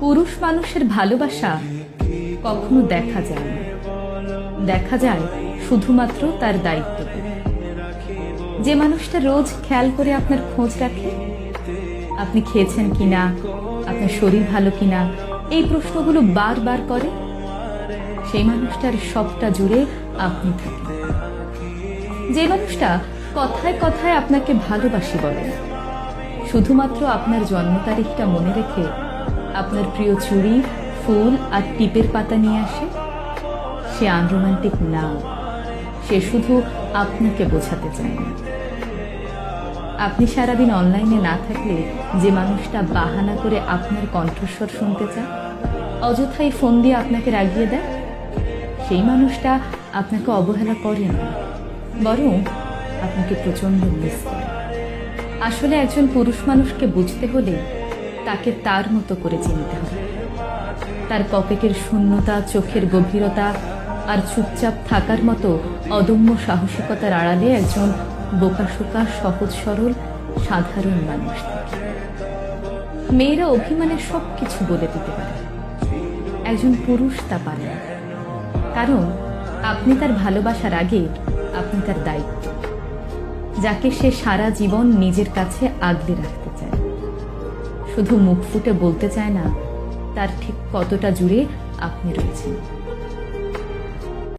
পুরুষ মানুষের ভালোবাসা কখনো দেখা যায় না, দেখা যায় শুধুমাত্র তার দায়িত্ব। যে মানুষটা রোজ খেয়াল করে আপনার খোঁজ রাখে, আপনি খেয়েছেন কিনা, আপনার শরীর ভালো কিনা, এই প্রশ্নগুলো বারবার করে, সেই মানুষটার সবটা জুড়ে আপনি থাকেন। যে মানুষটা কথায় কথায় আপনাকে ভালোবাসি বলে, শুধুমাত্র আপনার জন্ম তারিখটা মনে রেখে আপনার প্রিয় চুড়ি, ফুল আর টিপের পাতা নিয়ে আসে, সে আনরোমান্টিক না, সে শুধু আপনাকে বোঝাতে চায় না। আপনি সারাদিন অনলাইনে না থাকলে যে মানুষটা বাহানা করে আপনার কণ্ঠস্বর শুনতে চায়, অযথাই ফোন দিয়ে আপনাকে রাগিয়ে দেয়, সেই মানুষটা আপনাকে অবহেলা করে না, বরং আপনাকে প্রচণ্ড মিস করে। আসলে একজন পুরুষ মানুষকে বুঝতে হলে তাকে তার মতো করে চিনতে হবে। তার পকেটের শূন্যতা, চোখের গভীরতা আর চুপচাপ থাকার মতো অদম্য সাহসিকতার আড়ালে একজন বোকাশোকা, সহজ সরল, সাধারণ মানুষ থাকে। মেয়েরা অভিমানে সব কিছু বলে দিতে পারে, একজন পুরুষ তা পারে না, কারণ আপনি তার ভালোবাসার আগে আপনি তার দায়িত্ব, যাকে সে সারা জীবন নিজের কাছে আগলে রাখতে চায়। শুধু মুখ ফুটে বলতে চায় না তার ঠিক কতটা জুড়ে আপনি রয়েছেন।